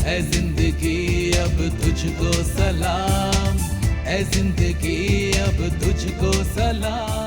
ऐ जिंदगी अब तुझको सलाम, ऐ जिंदगी अब तुझको सलाम।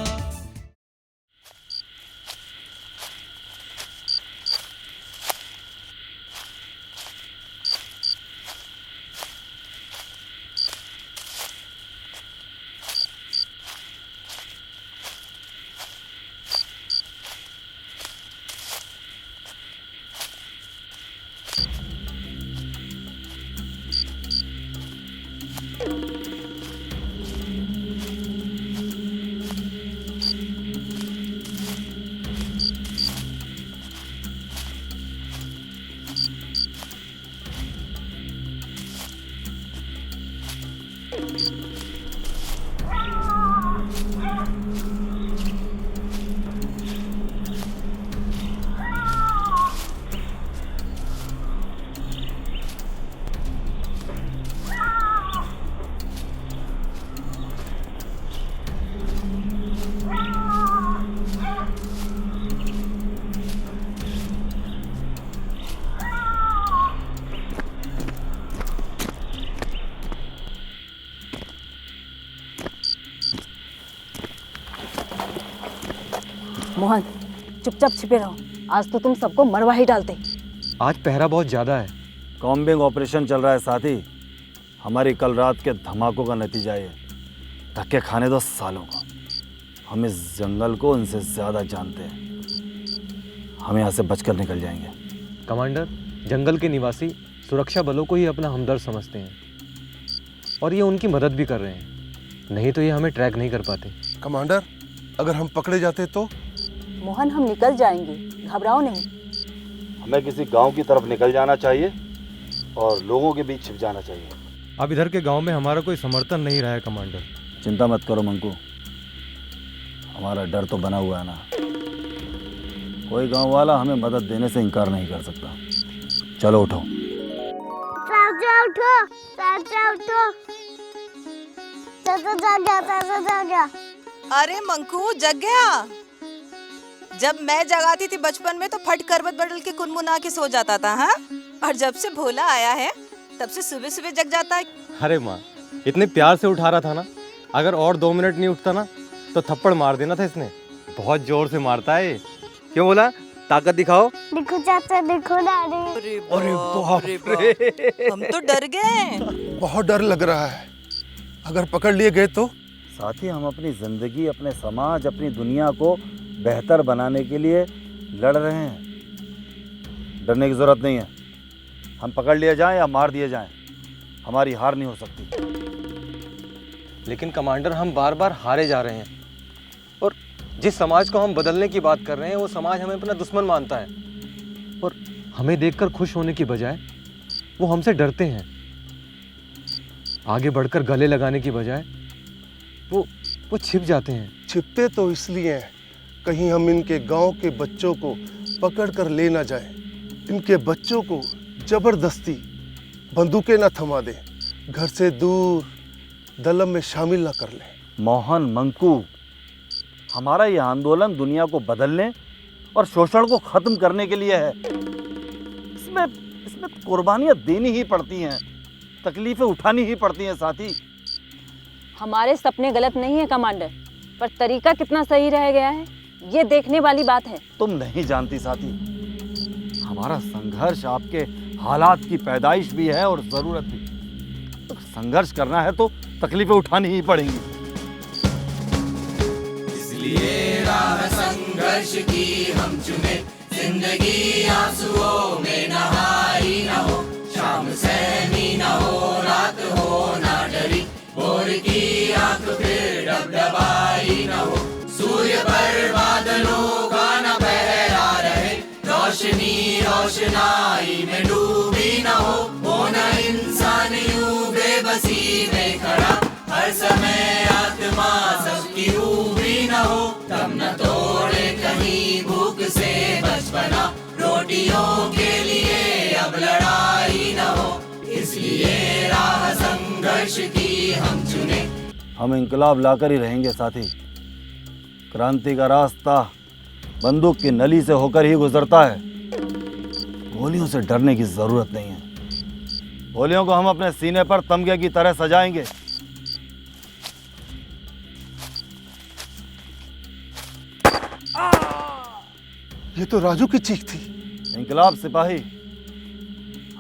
मोहन, चुपचाप छिपे रहो, आज तो तुम सबको मरवा ही डालते। आज पहरा बहुत ज़्यादा है। कॉम्बिंग ऑपरेशन चल रहा है साथी। हमारी कल रात के धमाकों का नतीजा ये। धक्के खाने दो सालों को। हम इस जंगल को उनसे ज़्यादा जानते हैं। हम यहाँ से बचकर निकल जाएंगे। कमांडर, जंगल के निवासी सुरक्षा बलों को ही अपना हमदर्द समझते हैं और ये उनकी मदद भी कर रहे हैं, नहीं तो ये हमें ट्रैक नहीं कर पाते। कमांडर, अगर हम पकड़े जाते तो? मोहन, हम निकल जाएंगे, घबराओ नहीं। हमें किसी गांव की तरफ निकल जाना चाहिए और लोगों के बीच छिप जाना चाहिए। अब इधर के गांव में हमारा कोई समर्थन नहीं रहा है कमांडर। चिंता मत करो मंकू, हमारा डर तो बना हुआ है ना। कोई गांव वाला हमें मदद देने से इनकार नहीं कर सकता। चलो उठो। चाचा उठो, चाचा उठो, चाचा जाग गया, चाचा जाग गया। अरे मंकू, जग गया। जब मैं जगाती थी बचपन में तो फट करबत बदल के कुनमुना के सो जाता था। हाँ, और जब से भोला आया है तब से सुबह सुबह जग जाता है। अरे माँ, इतने प्यार से उठा रहा था ना, अगर और 2 मिनट नहीं उठता ना तो थप्पड़ मार देना था इसने। बहुत जोर से मारता है। क्यों बोला? ताकत दिखाओ। देखो चाचा, देखो डैडी। अरे बाप रे, हम तो डर गए। बहुत डर लग रहा है। अगर पकड़ लिए गए तो? साथ ही हम अपनी जिंदगी, अपने समाज, अपनी दुनिया को बेहतर बनाने के लिए लड़ रहे हैं। डरने की जरूरत नहीं है। हम पकड़ लिए जाएं या मार दिए जाएं, हमारी हार नहीं हो सकती। लेकिन कमांडर, हम बार बार हारे जा रहे हैं और जिस समाज को हम बदलने की बात कर रहे हैं वो समाज हमें अपना दुश्मन मानता है और हमें देखकर खुश होने की बजाय वो हमसे डरते हैं। आगे बढ़कर गले लगाने की बजाय वो छिप जाते हैं। छिपते तो इसलिए हैं कहीं हम इनके गांव के बच्चों को पकड़ कर ले ना जाए, इनके बच्चों को जबरदस्ती बंदूकें ना थमा दें, घर से दूर दलम में शामिल ना कर लें। मोहन, मंकू, हमारा यह आंदोलन दुनिया को बदलने और शोषण को खत्म करने के लिए है। इसमें कुर्बानियां देनी ही पड़ती हैं, तकलीफें उठानी ही पड़ती हैं साथी। हमारे सपने गलत नहीं है कमांडर, पर तरीका कितना सही रह गया है ये देखने वाली बात है। तुम नहीं जानती साथी, हमारा संघर्ष आपके हालात की पैदाइश भी है और जरूरत भी। तो संघर्ष करना है तो तकलीफें उठानी ही पड़ेंगी। इसलिए राह संघर्ष की हम चुने, जिंदगी आंसुओं में नहाई न हो, शाम सहमी न हो, रात हो ना डरी, भोर की आंख फिर डबडबाई न हो, सूर्य पर बादलों का न पहरा रहे, रोशनी रोशनाई में डूबी न हो न इंसान यूं बेबसी में खड़ा, हर समय आत्मा सबकी ऊबी न हो, तब न तोड़े कहीं भूख से बचपना, रोटियों के लिए अब लड़ाई न हो, इसलिए राह संघर्ष की हम चुने। हम इंकलाब लाकर ही रहेंगे साथी। क्रांति का रास्ता बंदूक की नली से होकर ही गुजरता है। गोलियों से डरने की जरूरत नहीं है। होलियों को हम अपने सीने पर तमगे की तरह सजाएंगे। ये तो राजू की चीख थी। इंकलाब सिपाही,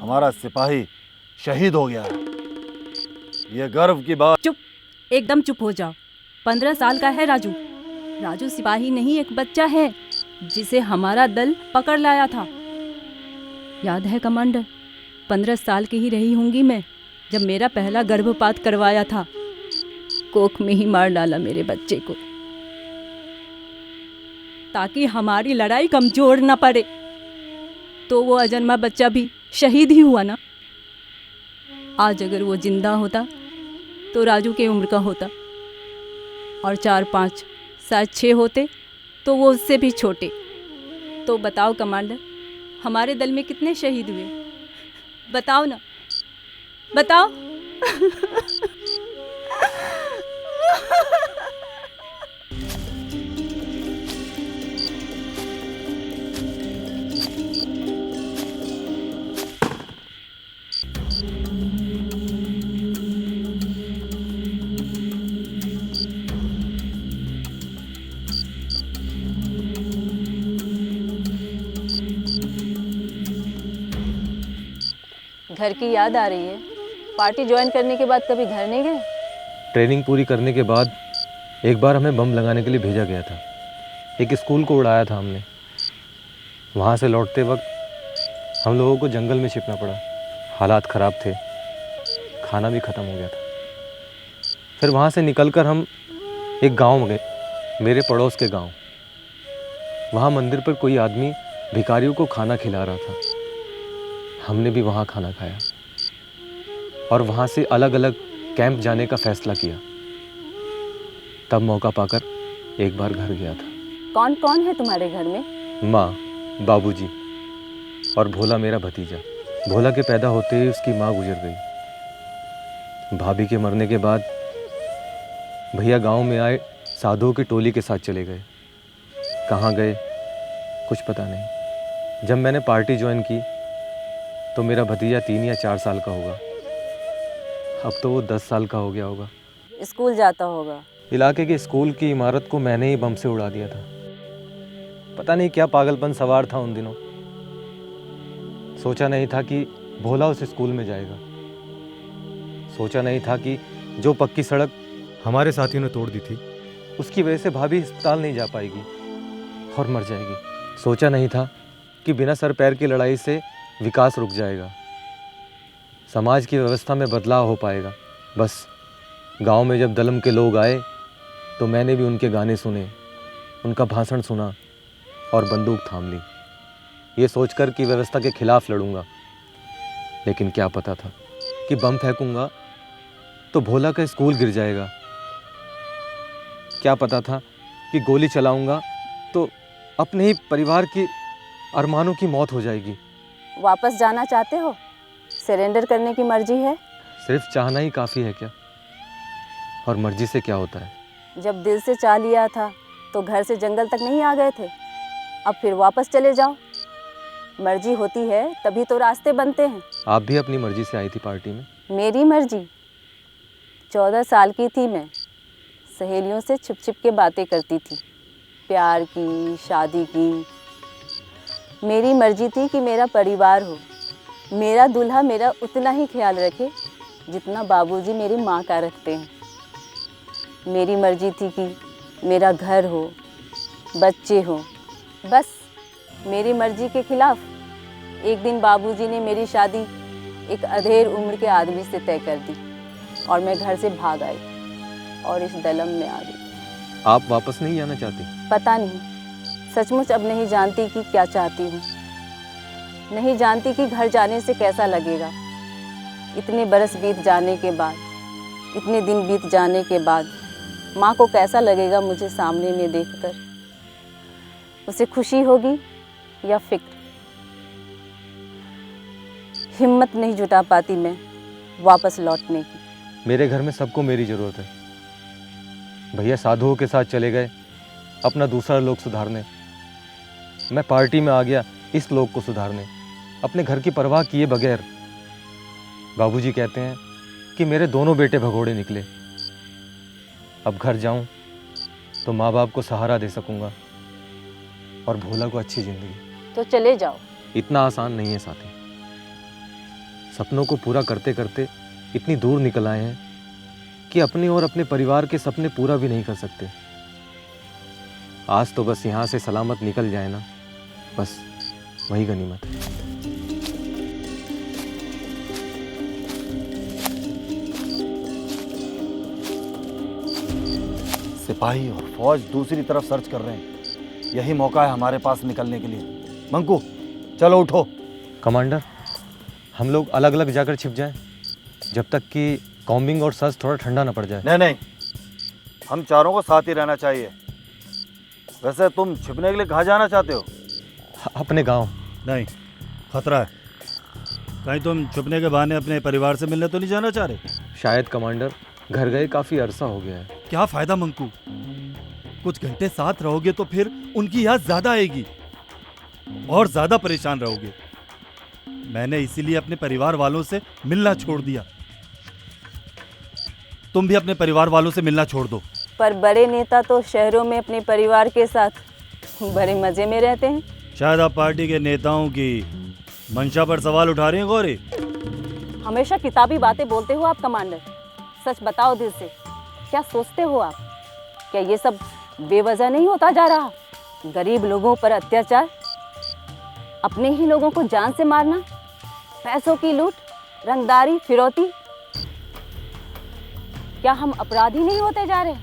हमारा सिपाही शहीद हो गया है। ये गर्व की बात। चुप, एकदम चुप हो जाओ। 15 साल का है राजू। राजू सिपाही नहीं, एक बच्चा है जिसे हमारा दल पकड़ लाया था। याद है कमांडर, 15 साल की ही रही होंगी मैं जब मेरा पहला गर्भपात करवाया था। कोख में ही मार डाला मेरे बच्चे को, ताकि हमारी लड़ाई कमजोर न पड़े। तो वो अजन्मा बच्चा भी शहीद ही हुआ ना। आज अगर वो जिंदा होता तो राजू की उम्र का होता, और 4, 5, शायद 6 होते तो वो उससे भी छोटे। तो बताओ कमांडर, हमारे दल में कितने शहीद हुए? बताओ ना, बताओ। घर की याद आ रही है। पार्टी ज्वाइन करने के बाद कभी घर नहीं गए? ट्रेनिंग पूरी करने के बाद एक बार हमें बम लगाने के लिए भेजा गया था। एक स्कूल को उड़ाया था हमने। वहाँ से लौटते वक्त हम लोगों को जंगल में छिपना पड़ा। हालात ख़राब थे, खाना भी ख़त्म हो गया था। फिर वहाँ से निकलकर हम एक गांव में गए, मेरे पड़ोस के गांव। वहाँ मंदिर पर कोई आदमी भिखारियों को खाना खिला रहा था। हमने भी वहाँ खाना खाया और वहाँ से अलग अलग कैंप जाने का फैसला किया। तब मौका पाकर एक बार घर गया था। कौन कौन है तुम्हारे घर में? माँ, बाबूजी और भोला मेरा भतीजा। भोला के पैदा होते ही उसकी माँ गुजर गई। भाभी के मरने के बाद भैया गांव में आए साधुओं की टोली के साथ चले गए। कहाँ गए कुछ पता नहीं। जब मैंने पार्टी ज्वाइन की तो मेरा भतीजा 3 या 4 साल का होगा। अब तो वो 10 साल का हो गया होगा। स्कूल जाता होगा। इलाके के स्कूल की इमारत को मैंने ही बम से उड़ा दिया था। पता नहीं क्या पागलपन सवार था उन दिनों। सोचा नहीं था कि भोला उस स्कूल में जाएगा। सोचा नहीं था कि जो पक्की सड़क हमारे साथियों ने तोड़ दी थी, उसकी वजह से भाभी अस्पताल नहीं जा पाएगी और मर जाएगी। सोचा नहीं था कि बिना सर पैर की लड़ाई से विकास रुक जाएगा, समाज की व्यवस्था में बदलाव हो पाएगा। बस गांव में जब दलम के लोग आए तो मैंने भी उनके गाने सुने, उनका भाषण सुना और बंदूक थाम ली, ये सोचकर कि व्यवस्था के खिलाफ लड़ूंगा। लेकिन क्या पता था कि बम फेंकूंगा तो भोला का स्कूल गिर जाएगा। क्या पता था कि गोली चलाऊंगा तो अपने ही परिवार की अरमानों की मौत हो जाएगी। वापस जाना चाहते हो? सरेंडर करने की मर्जी है? सिर्फ चाहना ही काफ़ी है क्या? और मर्जी से क्या होता है? जब दिल से चाह लिया था तो घर से जंगल तक नहीं आ गए थे? अब फिर वापस चले जाओ। मर्जी होती है तभी तो रास्ते बनते हैं। आप भी अपनी मर्जी से आई थी पार्टी में? मेरी मर्जी? 14 साल की थी मैं। सहेलियों से छिप छिप के बातें करती थी, प्यार की, शादी की। मेरी मर्जी थी कि मेरा परिवार हो, मेरा दूल्हा मेरा उतना ही ख्याल रखे जितना बाबूजी मेरी माँ का रखते हैं। मेरी मर्जी थी कि मेरा घर हो, बच्चे हो। बस मेरी मर्जी के खिलाफ एक दिन बाबूजी ने मेरी शादी एक अधेड़ उम्र के आदमी से तय कर दी और मैं घर से भाग आई और इस दलम में आ गई। आप वापस नहीं जाना चाहती? पता नहीं, सचमुच अब नहीं जानती कि क्या चाहती हूँ। नहीं जानती कि घर जाने से कैसा लगेगा। इतने बरस बीत जाने के बाद, इतने दिन बीत जाने के बाद माँ को कैसा लगेगा मुझे सामने में देखकर? उसे खुशी होगी या फिक्र? हिम्मत नहीं जुटा पाती मैं वापस लौटने की। मेरे घर में सबको मेरी ज़रूरत है। भैया साधुओं के साथ चले गए अपना दूसरा लोक सुधारने। मैं पार्टी में आ गया इस लोक को सुधारने, अपने घर की परवाह किए बगैर। बाबूजी कहते हैं कि मेरे दोनों बेटे भगोड़े निकले। अब घर जाऊं तो माँ बाप को सहारा दे सकूंगा और भोला को अच्छी जिंदगी। तो चले जाओ। इतना आसान नहीं है साथी। सपनों को पूरा करते करते इतनी दूर निकल आए हैं कि अपने और अपने परिवार के सपने पूरा भी नहीं कर सकते। आज तो बस यहाँ से सलामत निकल जाए ना, बस वही गनीमत है। सिपाही और फौज दूसरी तरफ सर्च कर रहे हैं। यही मौका है हमारे पास निकलने के लिए। मंकू चलो उठो। कमांडर, हम लोग अलग अलग जाकर छिप जाएं, जब तक कि कॉम्बिंग और सर्च थोड़ा ठंडा ना पड़ जाए। नहीं नहीं, हम चारों को साथ ही रहना चाहिए। वैसे तुम छिपने के लिए कहाँ जाना चाहते हो? अपने गांव। नहीं, खतरा है। कहीं तुम छुपने के बहाने अपने परिवार से मिलने तो नहीं जाना चाह रहे? शायद कमांडर, घर गए काफ़ी अरसा हो गया है। क्या फायदा मंकू, कुछ घंटे साथ रहोगे तो फिर उनकी याद ज्यादा आएगी और ज्यादा परेशान रहोगे। मैंने इसीलिए अपने परिवार वालों से मिलना छोड़ दिया। तुम भी अपने परिवार वालों से मिलना छोड़ दो। पर बड़े नेता तो शहरों में अपने परिवार के साथ बड़े मजे में रहते हैं। शायद आप पार्टी के नेताओं की मंशा पर सवाल उठा रही हैं गौरी। हमेशा किताबी बातें बोलते हो आप कमांडर। सच बताओ दिल से, क्या सोचते हो आप? क्या ये सब बेवजह नहीं होता जा रहा? गरीब लोगों पर अत्याचार, अपने ही लोगों को जान से मारना, पैसों की लूट, रंगदारी, फिरौती। क्या हम अपराधी नहीं होते जा रहे?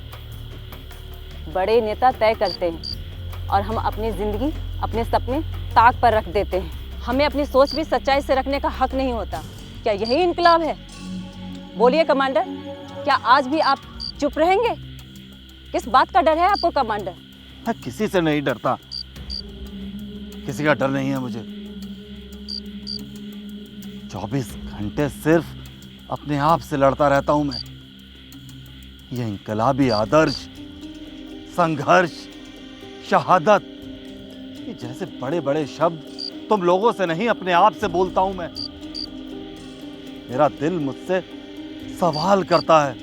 बड़े नेता तय करते हैं और हम अपनी जिंदगी, अपने सपने ताक पर रख देते हैं। हमें अपनी सोच भी सच्चाई से रखने का हक नहीं होता। क्या यही इनकलाब है? बोलिए कमांडर, क्या आज भी आप चुप रहेंगे? किस बात का डर है आपको कमांडर? मैं किसी से नहीं डरता, किसी का डर नहीं है मुझे। 24 घंटे सिर्फ अपने आप से लड़ता रहता हूं मैं। ये इनकलाबी आदर्श, संघर्ष, शहादत, ये जैसे बड़े बड़े शब्द तुम लोगों से नहीं अपने आप से बोलता हूं मैं। मेरा दिल मुझसे सवाल करता है।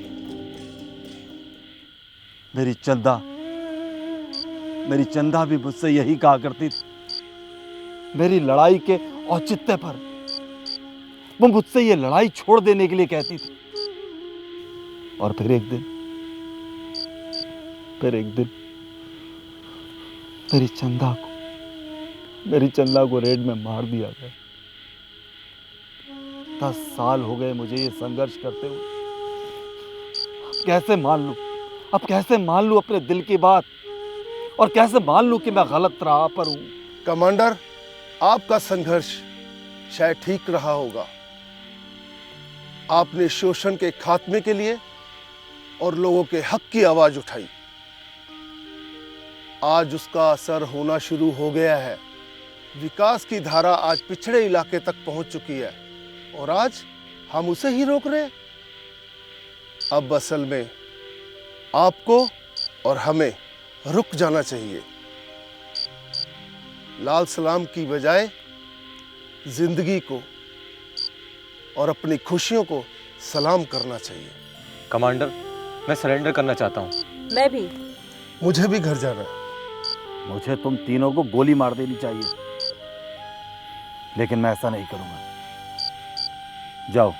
मेरी चंदा भी मुझसे यही कहा करती थी। मेरी लड़ाई के औचित्य पर वो मुझसे ये लड़ाई छोड़ देने के लिए कहती थी। और फिर एक दिन मेरी चंदा को रेड में मार दिया गया। 10 साल हो गए मुझे ये संघर्ष करते हुए। अब कैसे मान लूं अपने दिल की बात, और कैसे मान लूं कि मैं गलत राह पर हूं? कमांडर, आपका संघर्ष शायद ठीक रहा होगा। आपने शोषण के खात्मे के लिए और लोगों के हक की आवाज उठाई। आज उसका असर होना शुरू हो गया है। विकास की धारा आज पिछड़े इलाके तक पहुंच चुकी है और आज हम उसे ही रोक रहे हैं। अब असल में आपको और हमें रुक जाना चाहिए। लाल सलाम की बजाय जिंदगी को और अपनी खुशियों को सलाम करना चाहिए। कमांडर, मैं सरेंडर करना चाहता हूँ। मैं भी। मुझे भी घर जाना है। मुझे तुम तीनों को गोली मार देनी चाहिए, लेकिन मैं ऐसा नहीं करूंगा। जाओ,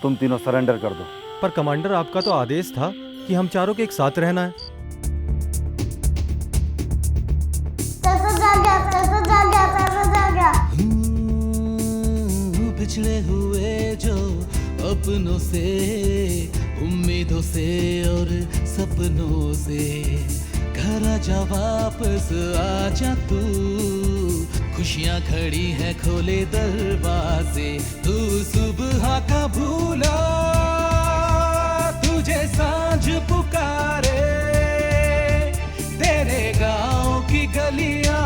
तुम तीनों सरेंडर कर दो। पर कमांडर, आपका तो आदेश था कि हम चारों के एक साथ रहना है। पिछड़े हुए जो अपनों से, उम्मीदों से और सपनों से, घर आजा वापस आजा तू। खुशियाँ खड़ी है खोले दरवाजे, तू सुबह का भूला, तुझे सांझ पुकारे। तेरे गाँव की गलियाँ,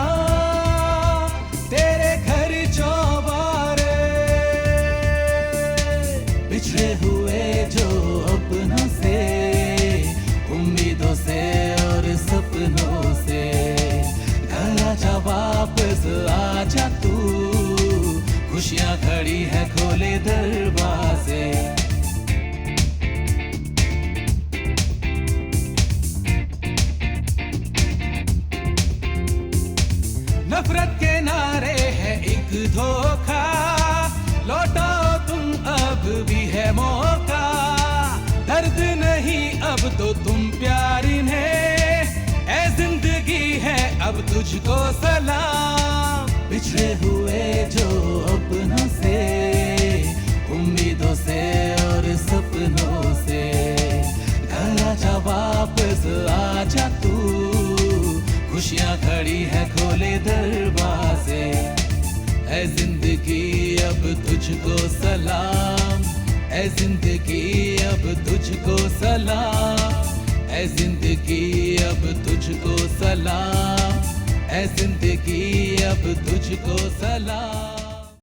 तेरे घर चौबारे। बिछड़े हुए जो अपनों से, उम्मीदों से और सपनों से, घर आजा वापस आजा तू। खुशियाँ खड़ी है खोले दर नफरत के नारे है एक धोखा, लौटाओ तुम अब भी है मौका। दर्द नहीं अब तो तुम प्यार इन्हें, ऐ जिंदगी है अब तुझको सलाम। बिछड़े हुए जो अपनों से, उम्मीदों से और सपनों से, घर आजा वापस आजा तू, खुशियाँ खड़ी है खोले दरवाजे। ऐ जिंदगी अब तुझको सलाम, ऐ जिंदगी अब तुझको सलाम, ऐ जिंदगी अब तुझको सलाम, ऐ जिंदगी अब तुझको सलाम।